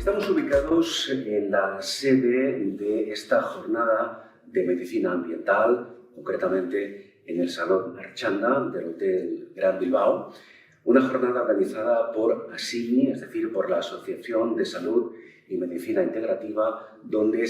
Estamos ubicados en la sede de esta jornada de medicina ambiental, concretamente en el Salón Archanda del Hotel Gran Bilbao, una jornada organizada por ASIMI, es decir, por la Asociación de Salud y Medicina Integrativa, donde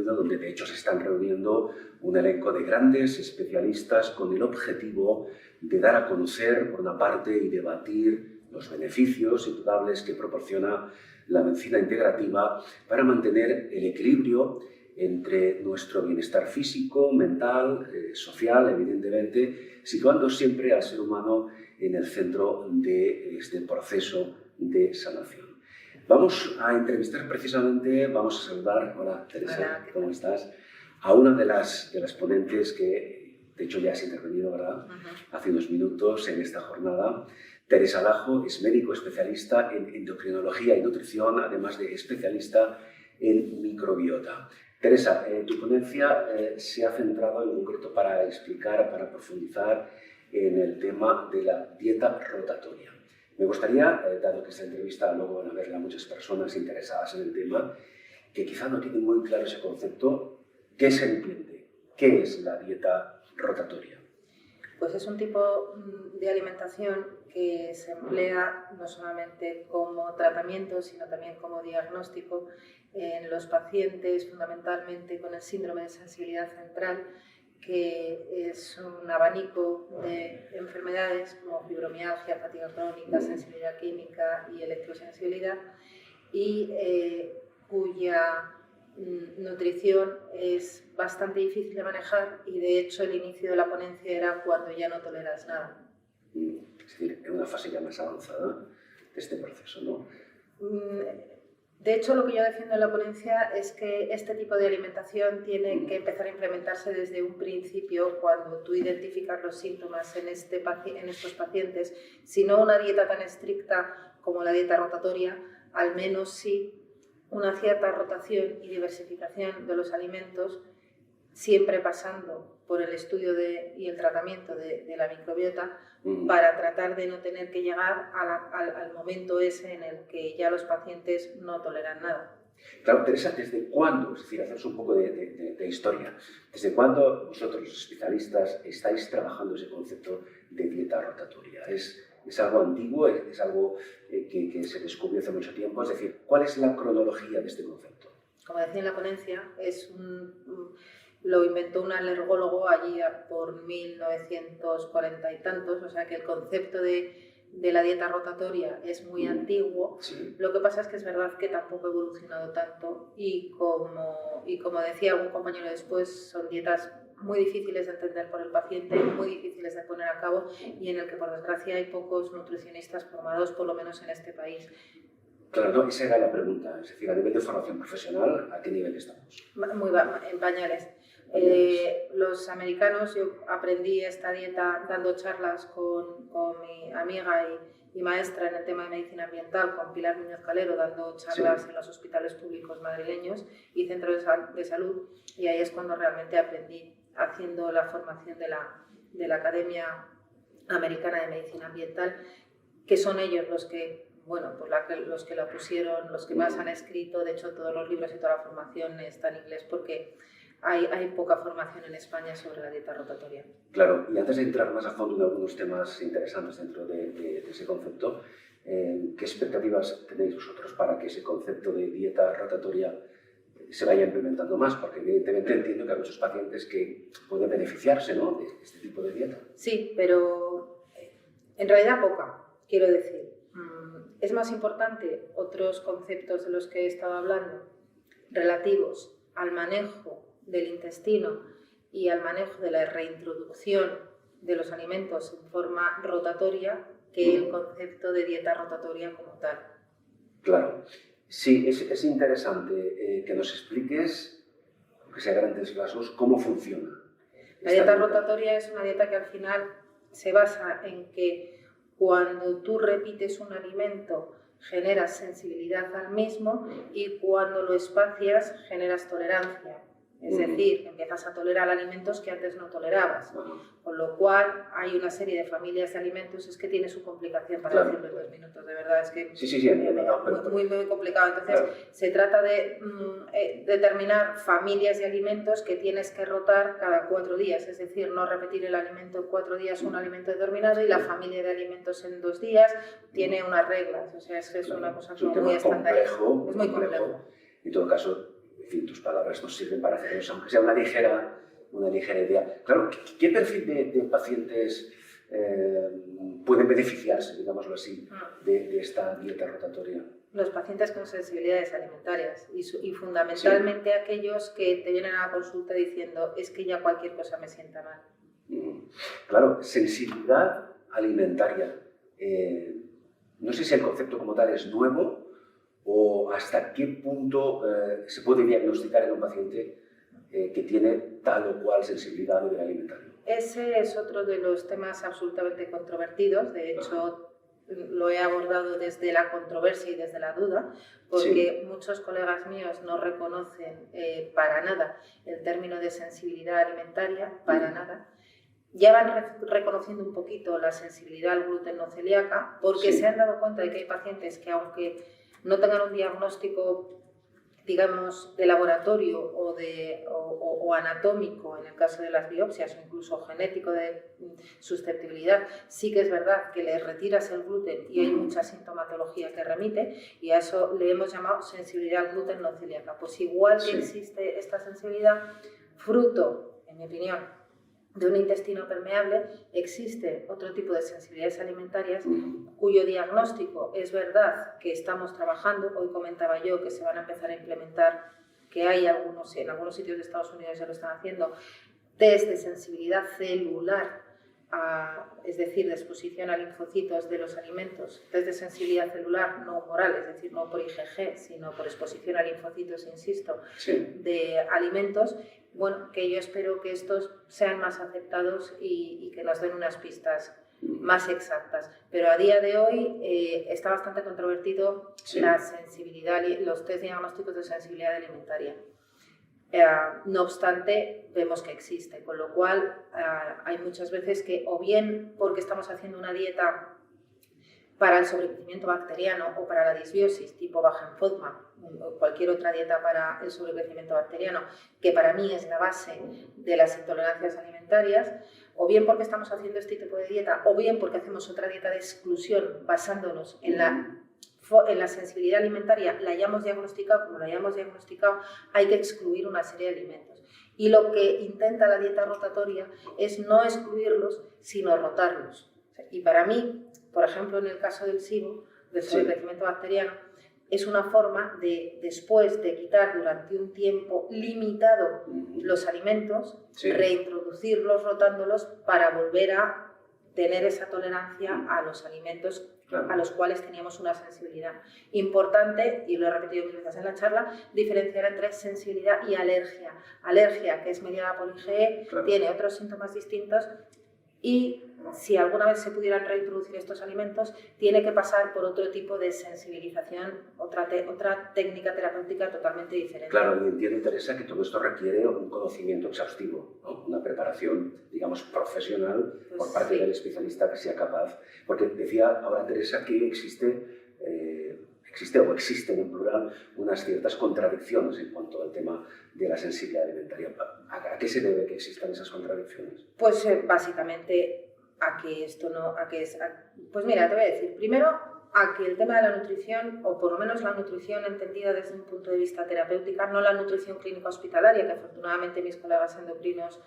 donde de hecho se están reuniendo un elenco de grandes especialistas con el objetivo de dar a conocer, por una parte, y debatir los beneficios indudables que proporciona la medicina integrativa para mantener el equilibrio entre nuestro bienestar físico, mental, social, evidentemente, situando siempre al ser humano en el centro de este proceso de sanación. Vamos a entrevistar precisamente, vamos a saludar, hola Teresa, hola, ¿cómo estás? A una de las ponentes que, de hecho, ya has intervenido, ¿verdad? Hace unos minutos en esta jornada. Teresa Lajo es médico especialista en endocrinología y nutrición, además de especialista en microbiota. Teresa, tu ponencia se ha centrado en concreto para explicar, para profundizar en el tema de la dieta rotatoria. Me gustaría, dado que esta entrevista luego van a verla muchas personas interesadas en el tema, que quizá no tienen muy claro ese concepto, ¿qué se entiende? ¿Qué es la dieta rotatoria? Pues es un tipo de alimentación que se emplea no solamente como tratamiento, sino también como diagnóstico en los pacientes, fundamentalmente con el síndrome de sensibilidad central, que es un abanico de enfermedades como fibromialgia, fatiga crónica, sensibilidad química y electrosensibilidad, y cuya nutrición es bastante difícil de manejar, y de hecho el inicio de la ponencia era cuando ya no toleras nada. Es decir, en una fase ya más avanzada de este proceso, ¿no? De hecho, lo que yo defiendo en la ponencia es que este tipo de alimentación tiene que empezar a implementarse desde un principio, cuando tú identificas los síntomas en estos pacientes, si no una dieta tan estricta como la dieta rotatoria, al menos sí una cierta rotación y diversificación de los alimentos, siempre pasando por el estudio y el tratamiento de la microbiota, para tratar de no tener que llegar al momento ese en el que ya los pacientes no toleran nada. Claro, Teresa, ¿desde cuándo? Es decir, haceros un poco de historia. ¿Desde cuándo vosotros, los especialistas, estáis trabajando ese concepto de dieta rotatoria? ¿Es algo antiguo? ¿Es algo que se descubrió hace mucho tiempo? Es decir, ¿cuál es la cronología de este concepto? Como decía en la ponencia, lo inventó un alergólogo allí por 1940 y tantos, o sea que el concepto de la dieta rotatoria es muy antiguo. Sí. Lo que pasa es que es verdad que tampoco ha evolucionado tanto, y como decía algún compañero después, son dietas muy difíciles de entender por el paciente, muy difíciles de poner a cabo, y en el que por desgracia hay pocos nutricionistas formados, por lo menos en este país. Claro, no, esa era la pregunta, es decir, a nivel de formación profesional, ¿a qué nivel estamos? En pañales. Los americanos, yo aprendí esta dieta dando charlas con mi amiga y maestra en el tema de medicina ambiental, con Pilar Muñoz Calero, dando charlas en los hospitales públicos madrileños y centros de salud, y ahí es cuando realmente aprendí, haciendo la formación de la Academia Americana de Medicina Ambiental, que son ellos los que la pusieron, los que más han escrito. De hecho, todos los libros y toda la formación está en inglés, porque hay poca formación en España sobre la dieta rotatoria. Claro, y antes de entrar más a fondo en algunos temas interesantes dentro de ese concepto, ¿qué expectativas tenéis vosotros para que ese concepto de dieta rotatoria se vaya implementando más? Porque evidentemente entiendo que hay muchos pacientes que pueden beneficiarse, ¿no?, de este tipo de dieta. Sí, pero en realidad poca, quiero decir. Es más importante otros conceptos de los que he estado hablando, relativos al manejo del intestino y al manejo de la reintroducción de los alimentos en forma rotatoria, que el concepto de dieta rotatoria como tal. Claro. Sí, es interesante que nos expliques, aunque sea grandes rasgos, cómo funciona. La dieta rotatoria es una dieta que al final se basa en que cuando tú repites un alimento generas sensibilidad al mismo, y cuando lo espacias generas tolerancia. Es decir, empiezas a tolerar alimentos que antes no tolerabas. Con lo cual, hay una serie de familias de alimentos, es que tiene su complicación para decirlo en 2 minutos, de verdad, es que muy complicado. Entonces, se trata de determinar familias de alimentos que tienes que rotar cada 4 días, es decir, no repetir el alimento en 4 días, un alimento determinado, y la familia de alimentos en 2 días tiene unas reglas, o sea, es una cosa muy estandarizada. Es muy complejo. En todo caso, en fin, tus palabras nos sirven para hacer eso, aunque sea una ligera idea. Claro, ¿qué perfil de pacientes pueden beneficiarse, digámoslo así, de esta dieta rotatoria? Los pacientes con sensibilidades alimentarias y fundamentalmente aquellos que te vienen a la consulta diciendo es que ya cualquier cosa me sienta mal. Claro, sensibilidad alimentaria. No sé si el concepto como tal es nuevo o hasta qué punto se puede diagnosticar en un paciente que tiene tal o cual sensibilidad a nivel alimentario. Ese es otro de los temas absolutamente controvertidos. De hecho, lo he abordado desde la controversia y desde la duda, porque muchos colegas míos no reconocen para nada el término de sensibilidad alimentaria, para nada. Ya van reconociendo un poquito la sensibilidad al gluten no celíaca, porque se han dado cuenta de que hay pacientes que, aunque no tengan un diagnóstico, digamos, de laboratorio o anatómico, en el caso de las biopsias, o incluso genético de susceptibilidad, sí que es verdad que le retiras el gluten y hay mucha sintomatología que remite, y a eso le hemos llamado sensibilidad al gluten no celíaca. Pues igual que existe esta sensibilidad, fruto, en mi opinión, de un intestino permeable, existe otro tipo de sensibilidades alimentarias cuyo diagnóstico es verdad que estamos trabajando. Hoy comentaba yo que se van a empezar a implementar, que hay en algunos sitios de Estados Unidos ya lo están haciendo, test de sensibilidad celular, es decir, de exposición a linfocitos de los alimentos, test de sensibilidad celular no humoral, es decir, no por IgG, sino por exposición a linfocitos, insisto, de alimentos. Bueno, que yo espero que estos sean más aceptados y que nos den unas pistas más exactas. Pero a día de hoy está bastante controvertido la sensibilidad, los test diagnósticos de sensibilidad alimentaria. No obstante, vemos que existe, con lo cual hay muchas veces que, o bien porque estamos haciendo una dieta para el sobrecrecimiento bacteriano o para la disbiosis tipo baja en FODMAP, o cualquier otra dieta para el sobrecrecimiento bacteriano, que para mí es la base de las intolerancias alimentarias, o bien porque estamos haciendo este tipo de dieta, o bien porque hacemos otra dieta de exclusión basándonos en la sensibilidad alimentaria, la hayamos diagnosticado como la hayamos diagnosticado, hay que excluir una serie de alimentos. Y lo que intenta la dieta rotatoria es no excluirlos, sino rotarlos. Y para mí, por ejemplo, en el caso del SIBO, del sobrecrecimiento bacteriano, es una forma de, después de quitar durante un tiempo limitado los alimentos, reintroducirlos rotándolos para volver a tener esa tolerancia a los alimentos a los cuales teníamos una sensibilidad. Importante, y lo he repetido mil veces en la charla, diferenciar entre sensibilidad y alergia. Alergia, que es mediada por IgE, tiene otros síntomas distintos, y si alguna vez se pudieran reintroducir estos alimentos, tiene que pasar por otro tipo de sensibilización, otra técnica terapéutica totalmente diferente. Claro, y entiendo, Teresa, que todo esto requiere un conocimiento exhaustivo, ¿no? Una preparación, digamos, profesional por parte del especialista que sea capaz. Porque decía ahora Teresa que existen en plural unas ciertas contradicciones en cuanto al tema de la sensibilidad alimentaria. ¿A qué se debe que existan esas contradicciones? Pues básicamente a que esto no... pues mira, te voy a decir, primero a que el tema de la nutrición, o por lo menos la nutrición entendida desde un punto de vista terapéutica, no la nutrición clínica hospitalaria, que afortunadamente mis colegas endocrinos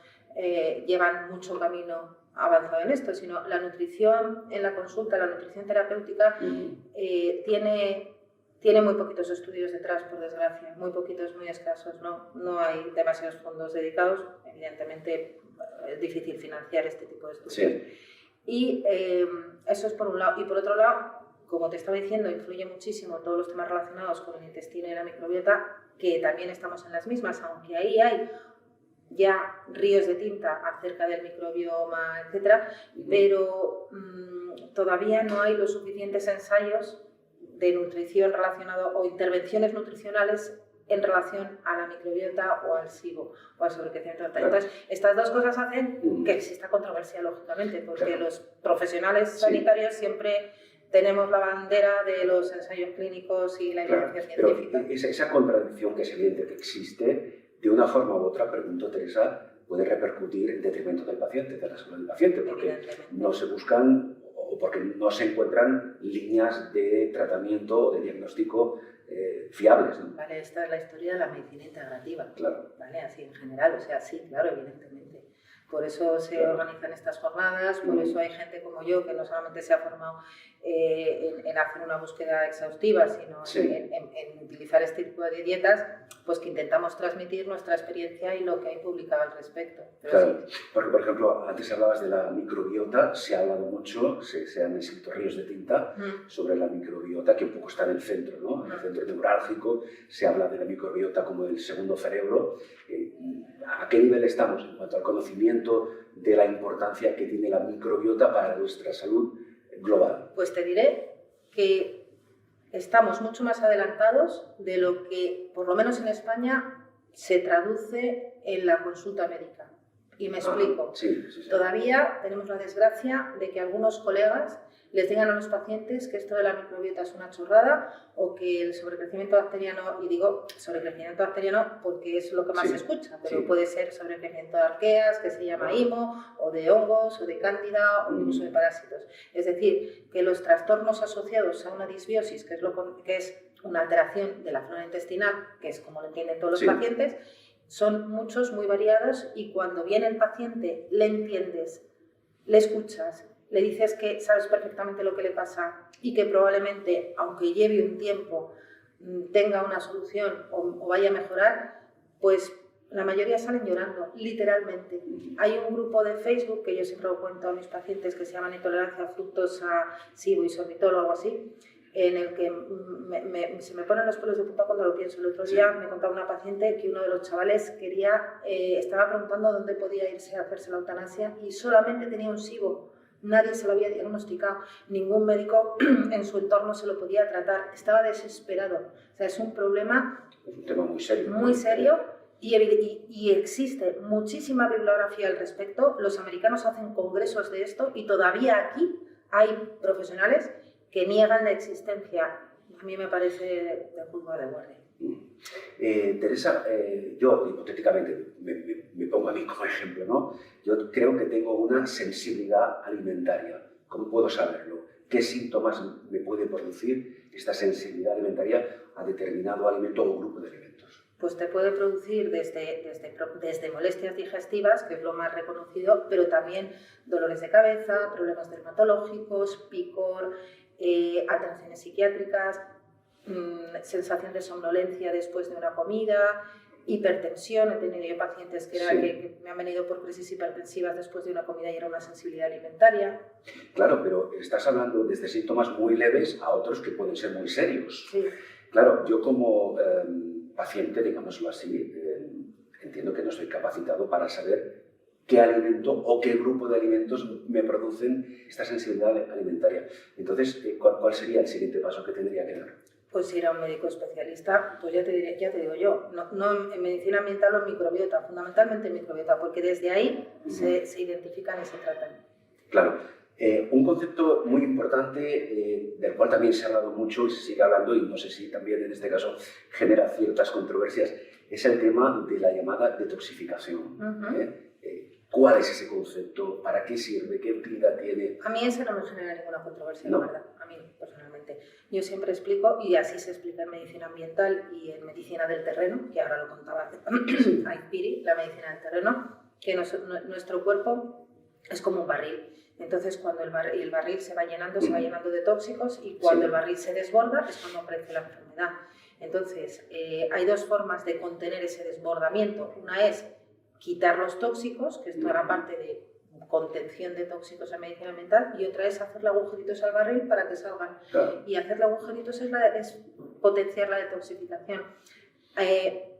llevan mucho camino avanzado en esto, sino la nutrición en la consulta, la nutrición terapéutica, tiene muy poquitos estudios detrás, por desgracia, muy poquitos, muy escasos, no hay demasiados fondos dedicados, evidentemente es difícil financiar este tipo de estudios. Y eso es por un lado. Y por otro lado, como te estaba diciendo, influye muchísimo todos los temas relacionados con el intestino y la microbiota, que también estamos en las mismas, aunque ahí hay ya ríos de tinta acerca del microbioma, etcétera, pero todavía no hay los suficientes ensayos de nutrición relacionado o intervenciones nutricionales en relación a la microbiota o al SIBO o al sobrecrecimiento del tallo. Claro. Entonces, estas dos cosas hacen que exista controversia, lógicamente, porque los profesionales sanitarios siempre tenemos la bandera de los ensayos clínicos y la evidencia científica. Pero esa contradicción que es evidente que existe, de una forma u otra, pregunto, Teresa, puede repercutir en detrimento del paciente, de la salud del paciente, porque no se buscan o porque no se encuentran líneas de tratamiento o de diagnóstico fiables, ¿no? Vale, esta es la historia de la medicina integrativa. Claro. Vale, así en general, o sea, sí, claro, evidentemente. Por eso se organizan estas jornadas, por eso hay gente como yo que no solamente se ha formado en hacer una búsqueda exhaustiva, sino en utilizar este tipo de dietas, pues que intentamos transmitir nuestra experiencia y lo que hay publicado al respecto. Pero claro, porque por ejemplo, antes hablabas de la microbiota, se ha hablado mucho, se han escrito ríos de tinta sobre la microbiota, que un poco está en el centro, ¿no? En el centro neurálgico, se habla de la microbiota como el segundo cerebro. ¿A qué nivel estamos en cuanto al conocimiento de la importancia que tiene la microbiota para nuestra salud global? Pues te diré que estamos mucho más adelantados de lo que, por lo menos en España, se traduce en la consulta médica. Y me explico. Todavía tenemos la desgracia de que algunos colegas les digan a los pacientes que esto de la microbiota es una chorrada o que el sobrecrecimiento bacteriano, y digo sobrecrecimiento bacteriano porque es lo que más se escucha, pero puede ser sobrecrecimiento de arqueas, que se llama IMO, o de hongos, o de cándida, o incluso de parásitos. Es decir, que los trastornos asociados a una disbiosis, que es una alteración de la flora intestinal, que es como lo entienden todos los pacientes, son muchos, muy variados, y cuando viene el paciente le entiendes, le escuchas, le dices que sabes perfectamente lo que le pasa y que probablemente, aunque lleve un tiempo, tenga una solución o vaya a mejorar, pues la mayoría salen llorando, literalmente. Hay un grupo de Facebook que yo siempre lo cuento a mis pacientes que se llama Intolerancia a fructosa, SIBO y sorbitol o algo así, en el que se me ponen los pelos de punta cuando lo pienso. El otro día me contaba una paciente que uno de los chavales estaba preguntando dónde podía irse a hacerse la eutanasia y solamente tenía un SIBO. Nadie se lo había diagnosticado, ningún médico en su entorno se lo podía tratar, estaba desesperado. O sea, es un problema muy serio. Muy serio y existe muchísima bibliografía al respecto. Los americanos hacen congresos de esto y todavía aquí hay profesionales que niegan la existencia. A mí me parece de juzgar de guardia. Teresa, yo hipotéticamente me pongo a mí como ejemplo, ¿no? Yo creo que tengo una sensibilidad alimentaria. ¿Cómo puedo saberlo? ¿Qué síntomas me puede producir esta sensibilidad alimentaria a determinado alimento o grupo de alimentos? Pues te puede producir desde molestias digestivas, que es lo más reconocido, pero también dolores de cabeza, problemas dermatológicos, picor, alteraciones psiquiátricas, sensación de somnolencia después de una comida, hipertensión. He tenido yo pacientes que me han venido por crisis hipertensivas después de una comida y era una sensibilidad alimentaria. Claro, pero estás hablando desde síntomas muy leves a otros que pueden ser muy serios. Sí. Claro, yo como paciente, digámoslo así, entiendo que no estoy capacitado para saber qué alimento o qué grupo de alimentos me producen esta sensibilidad alimentaria. Entonces, ¿cuál sería el siguiente paso que tendría que dar? Pues ir a un médico especialista, pues ya te digo yo, no en medicina ambiental o en microbiota, fundamentalmente en microbiota, porque desde ahí se identifican y se tratan. Claro. Un concepto muy importante, del cual también se ha hablado mucho y se sigue hablando, y no sé si también en este caso genera ciertas controversias, es el tema de la llamada detoxificación. ¿Cuál es ese concepto? ¿Para qué sirve? ¿Qué utilidad tiene? A mí ese no me genera ninguna controversia, la verdad, a mí personalmente. Yo siempre explico, y así se explica en medicina ambiental y en medicina del terreno, que ahora lo contaba Aizpiri, la medicina del terreno, que nuestro cuerpo es como un barril. Entonces, cuando el barril se va llenando de tóxicos, y cuando el barril se desborda es cuando aparece la enfermedad. Entonces, hay dos formas de contener ese desbordamiento. Una es quitar los tóxicos, que esto era parte de contención de tóxicos en medicina ambiental, y otra es hacerle agujeritos al barril para que salgan. Claro. Y hacerle agujeritos es potenciar la detoxificación.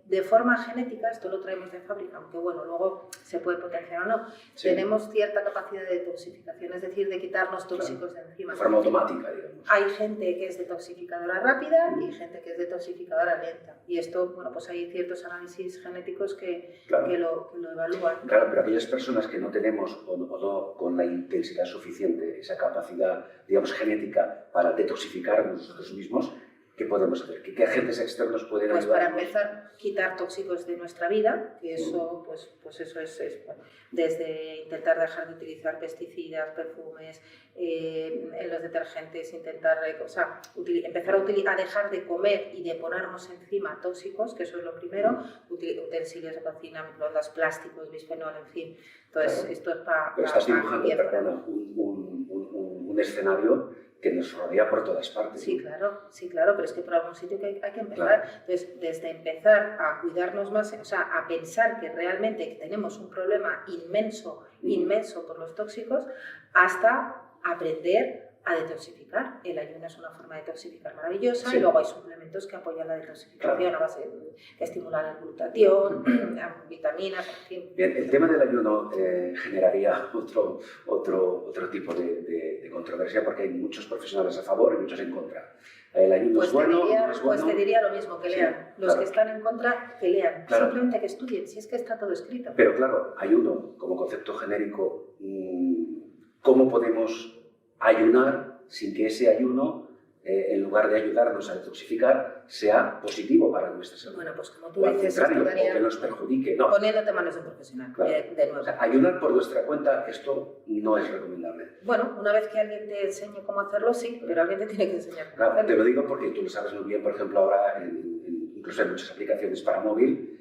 de forma genética, esto lo traemos de fábrica, aunque bueno, luego se puede potenciar o no, tenemos cierta capacidad de detoxificación, es decir, de quitarnos tóxicos de encima. De forma automática, digamos. Hay gente que es detoxificadora rápida y gente que es detoxificadora lenta. Y esto, bueno, pues hay ciertos análisis genéticos que lo evalúan. Claro, pero aquellas personas que no tenemos o no con la intensidad suficiente, esa capacidad, digamos, genética para detoxificarnos nosotros mismos, ¿qué podemos hacer? ¿Qué agentes externos pueden ayudar? Pues para empezar, quitar tóxicos de nuestra vida, que eso, pues eso es bueno, desde intentar dejar de utilizar pesticidas, perfumes, en los detergentes, intentar, o sea, empezar a dejar de comer y de ponernos encima tóxicos, que eso es lo primero, utensilios de cocina, microondas, plásticos, bisfenol, en fin. Entonces, esto es para... Pero estás dibujando, perdona, un escenario que nos rodea por todas partes. Sí, claro, pero es que por algún sitio que hay que empezar. Entonces, desde empezar a cuidarnos más, o sea, a pensar que realmente tenemos un problema inmenso por los tóxicos, hasta aprender a detoxificar. El ayuno es una forma de detoxificar maravillosa y luego hay suplementos que apoyan la detoxificación a base de estimular la glutatión, vitaminas, en fin. Bien, el tema del ayuno generaría otro tipo de controversia porque hay muchos profesionales a favor y muchos en contra. El ayuno pues es bueno, no es bueno. Pues te diría lo mismo, que lean. Los que están en contra, que lean. Simplemente que estudien, si es que está todo escrito. Pero claro, ayuno como concepto genérico, ¿cómo podemos ayunar sin que ese ayuno, en lugar de ayudarnos a detoxificar, sea positivo para nuestra salud? Bueno, pues como tú dices, o que nos perjudique. No. Poniéndote manos de un profesional, de nuevo. O sea, ayunar por nuestra cuenta, esto no es recomendable. Bueno, una vez que alguien te enseñe cómo hacerlo, sí, pero alguien te tiene que enseñar cómo hacerlo. Te lo digo porque tú lo sabes muy bien, por ejemplo, ahora incluso hay muchas aplicaciones para móvil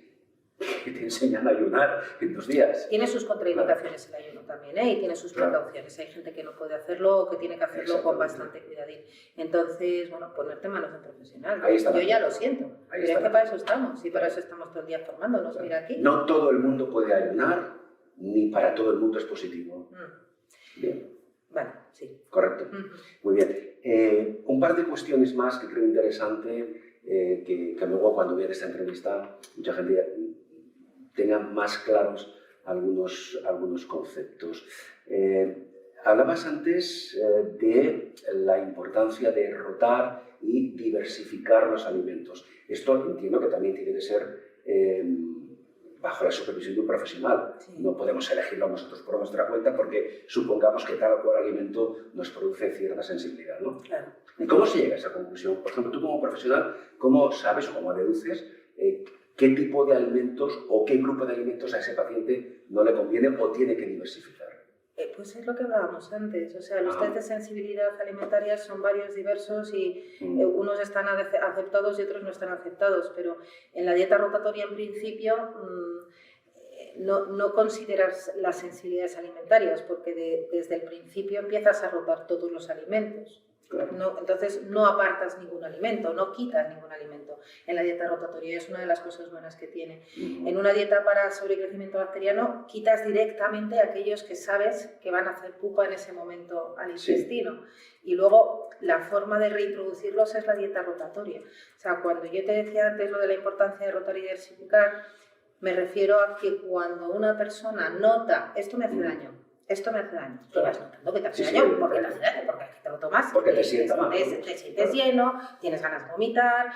que te enseñan a ayunar en 2 días. Tiene sus contraindicaciones el ayuno también, y tiene sus precauciones. Hay gente que no puede hacerlo o que tiene que hacerlo con bastante cuidadín. Entonces, bueno, ponerte manos de un profesional. Yo ya lo siento, pero es que para eso estamos, y para eso estamos todo el día formándonos. Mira aquí. No todo el mundo puede ayunar, ni para todo el mundo es positivo. Bien. Vale, sí. Correcto. Muy bien. Un par de cuestiones más que creo interesante, que luego cuando vea esta entrevista mucha gente tenga más claros algunos conceptos. Hablabas antes de la importancia de rotar y diversificar los alimentos. Esto entiendo que también tiene que ser bajo la supervisión de un profesional. Sí. No podemos elegirlo nosotros por nuestra cuenta porque supongamos que tal o cual alimento nos produce cierta sensibilidad, ¿no? Claro. ¿Y cómo se llega a esa conclusión? Por ejemplo, tú como profesional, ¿cómo sabes o cómo deduces qué tipo de alimentos o qué grupo de alimentos a ese paciente no le conviene o tiene que diversificar? Pues es lo que hablábamos antes, o sea, los test de sensibilidad alimentaria son varios, diversos y unos están aceptados y otros no están aceptados, pero en la dieta rotatoria en principio no consideras las sensibilidades alimentarias porque desde el principio empiezas a rotar todos los alimentos. Claro. No, entonces no apartas ningún alimento, no quitas ningún alimento en la dieta rotatoria, es una de las cosas buenas que tiene. En una dieta para sobrecrecimiento bacteriano quitas directamente aquellos que sabes que van a hacer pupa en ese momento al intestino. Y luego la forma de reintroducirlos es la dieta rotatoria. O sea, cuando yo te decía antes lo de la importancia de rotar y diversificar, me refiero a que cuando una persona nota esto me hace daño, esto me hace daño. Te vas notando que te hace daño. ¿Por qué te hace daño? Porque aquí te lo tomas. Porque te sientes mal. Te sientes lleno, tienes ganas de vomitar,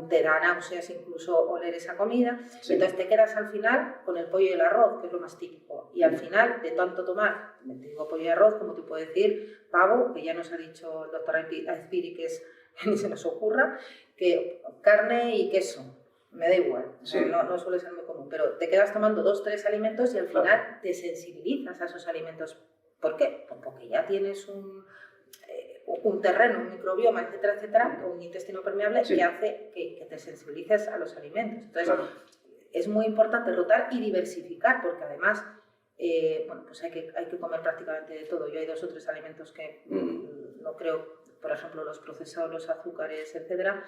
te da náuseas incluso oler esa comida. Sí. Entonces te quedas al final con el pollo y el arroz, que es lo más típico. Y al final, de tanto tomar, te digo pollo y arroz, como te puedo decir, pavo, que ya nos ha dicho el doctor Azpiri, que es, ni se nos ocurra, que carne y queso. Me da igual, no suele ser muy común, pero te quedas tomando 2 o 3 alimentos y al final te sensibilizas a esos alimentos. ¿Por qué? Pues porque ya tienes un terreno, un microbioma, etcétera, etcétera, un intestino permeable que hace que te sensibilices a los alimentos. Entonces, es muy importante rotar y diversificar, porque además, bueno, pues hay que comer prácticamente de todo. Yo hay 2 o 3 alimentos que no creo, por ejemplo, los procesados, los azúcares, etcétera,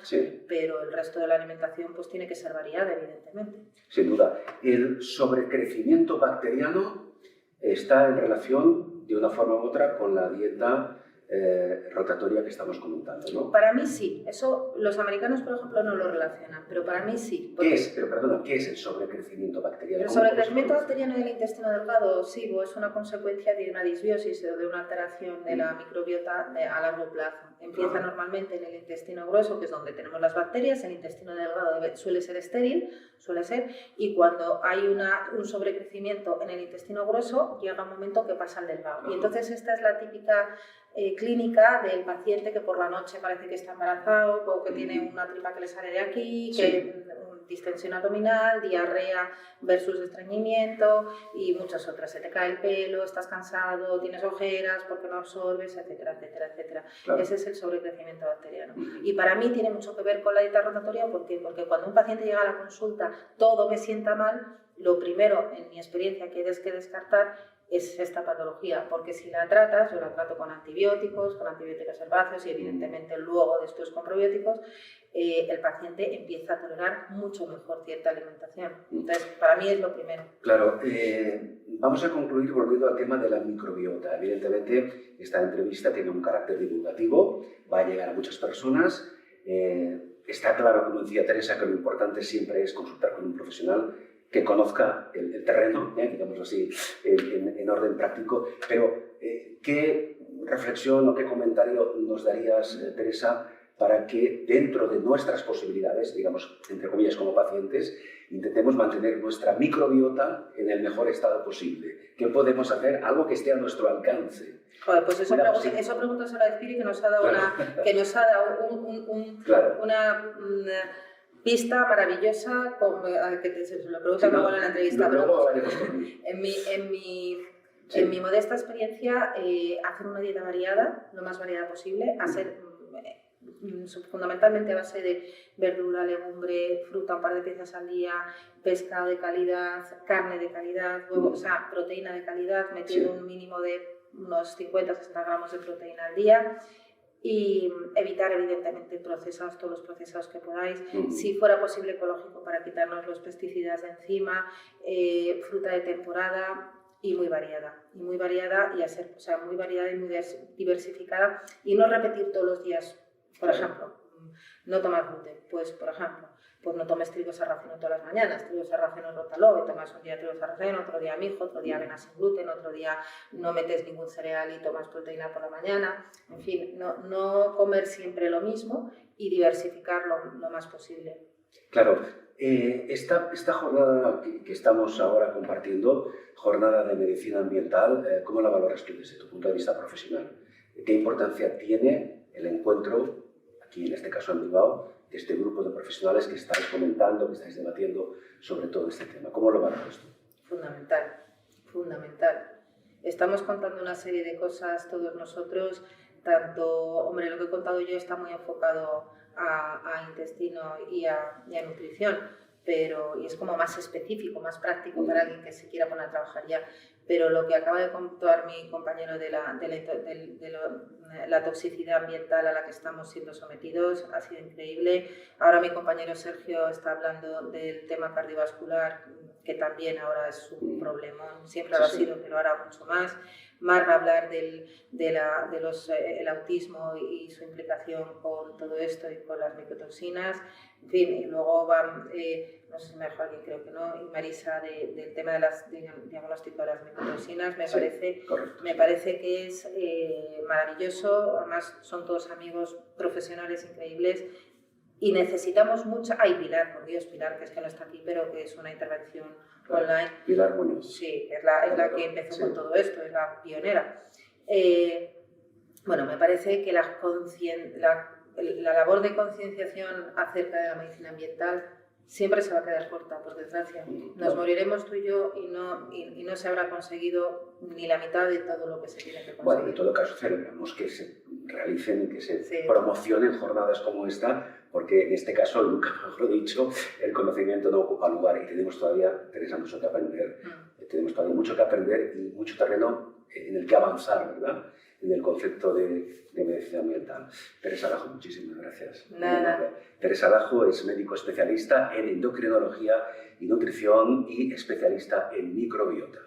pero el resto de la alimentación pues tiene que ser variada, evidentemente. Sin duda. El sobrecrecimiento bacteriano está en relación, de una forma u otra, con la dieta rotatoria que estamos comentando, ¿no? Para mí sí. Eso los americanos, por ejemplo, no lo relacionan, pero para mí sí. ¿Qué es, pero perdona, qué es el sobrecrecimiento bacteriano? El sobrecrecimiento bacteriano del intestino delgado, sí, es una consecuencia de una disbiosis o de una alteración de la microbiota a largo plazo. Empieza normalmente en el intestino grueso, que es donde tenemos las bacterias. El intestino delgado suele ser estéril, y cuando hay un sobrecrecimiento en el intestino grueso, llega un momento que pasa al delgado. Y entonces esta es la típica clínica del paciente que por la noche parece que está embarazado o que tiene una tripa que le sale de aquí, que distensión abdominal, diarrea versus estreñimiento y muchas otras. Se te cae el pelo, estás cansado, tienes ojeras porque no absorbes, etcétera, etcétera, etcétera. Claro. Ese es el sobrecrecimiento bacteriano. Y para mí tiene mucho que ver con la dieta rotatoria. ¿Por qué? Porque cuando un paciente llega a la consulta, todo me sienta mal, lo primero, en mi experiencia, que tienes que descartar es esta patología, porque si la tratas, yo la trato con antibióticos herbáceos y evidentemente luego después con probióticos, el paciente empieza a tolerar mucho mejor cierta alimentación. Entonces, para mí es lo primero. Claro, vamos a concluir volviendo al tema de la microbiota. Evidentemente, esta entrevista tiene un carácter divulgativo, va a llegar a muchas personas. Está claro, como decía Teresa, que lo importante siempre es consultar con un profesional que conozca el terreno, digamos así, en orden práctico. Pero, ¿qué reflexión o qué comentario nos darías, Teresa, para que dentro de nuestras posibilidades, digamos, entre comillas, como pacientes, intentemos mantener nuestra microbiota en el mejor estado posible? ¿Qué podemos hacer? Algo que esté a nuestro alcance. Joder, pues eso pregúntaselo a Espiri, que nos ha dado, una pista maravillosa, que se lo pregunta luego en la entrevista. En mi modesta experiencia, hacer una dieta variada, lo más variada posible, fundamentalmente a base de verdura, legumbre, fruta, un par de piezas al día, pescado de calidad, carne de calidad, huevos, o sea, proteína de calidad, metiendo un mínimo de unos 50-60 gramos de proteína al día. Y evitar, evidentemente, procesados, todos los procesados que podáis. Si fuera posible, ecológico, para quitarnos los pesticidas de encima, fruta de temporada y muy variada. Y muy variada y muy diversificada. Y no repetir todos los días. Por ejemplo, no tomar gluten. Pues, por ejemplo, pues no tomes trigo sarraceno todas las mañanas, trigo sarraceno rótalo, y tomas un día trigo sarraceno, otro día mijo, otro día avena sin gluten, otro día no metes ningún cereal y tomas proteína por la mañana. En fin, no comer siempre lo mismo y diversificar lo más posible. Claro, esta jornada que estamos ahora compartiendo, jornada de medicina ambiental, ¿cómo la valoras tú desde tu punto de vista profesional? ¿Qué importancia tiene el encuentro, aquí en este caso en Bilbao, de este grupo de profesionales que estáis comentando, que estáis debatiendo sobre todo este tema? ¿Cómo lo valoras tú? Fundamental, fundamental. Estamos contando una serie de cosas todos nosotros, hombre, lo que he contado yo está muy enfocado a intestino y a nutrición, y es como más específico, más práctico para alguien que se quiera poner a trabajar ya. Pero lo que acaba de contar mi compañero de la toxicidad ambiental a la que estamos siendo sometidos ha sido increíble. Ahora mi compañero Sergio está hablando del tema cardiovascular, que también ahora es un problemón, siempre lo ha sido, pero ahora mucho más. Mar va a hablar del autismo y su implicación con todo esto y con las micotoxinas. En fin, y luego van, no sé si me dejó alguien, creo que no, y Marisa del tema del diagnóstico de las micotoxinas. Me parece que es maravilloso. Además son todos amigos profesionales increíbles y necesitamos mucha... Pilar, por Dios, Pilar, que es que no está aquí, pero que es una intervención online. Pilar Muñoz. Sí, es la que empezó con todo esto, es la pionera. Bueno, me parece que la labor de concienciación acerca de la medicina ambiental siempre se va a quedar corta, por desgracia. Nos moriremos tú y yo y no se habrá conseguido ni la mitad de todo lo que se tiene que conseguir. Bueno, en todo caso celebramos que se realicen y que se promocionen jornadas como esta, porque en este caso, nunca mejor dicho, el conocimiento no ocupa lugar y tenemos todavía, Teresa, mucho que aprender. Tenemos todavía mucho que aprender y mucho terreno en el que avanzar, ¿verdad?, en el concepto de medicina ambiental. Teresa Lajo, muchísimas gracias. Nada. Teresa Lajo es médico especialista en endocrinología y nutrición y especialista en microbiota.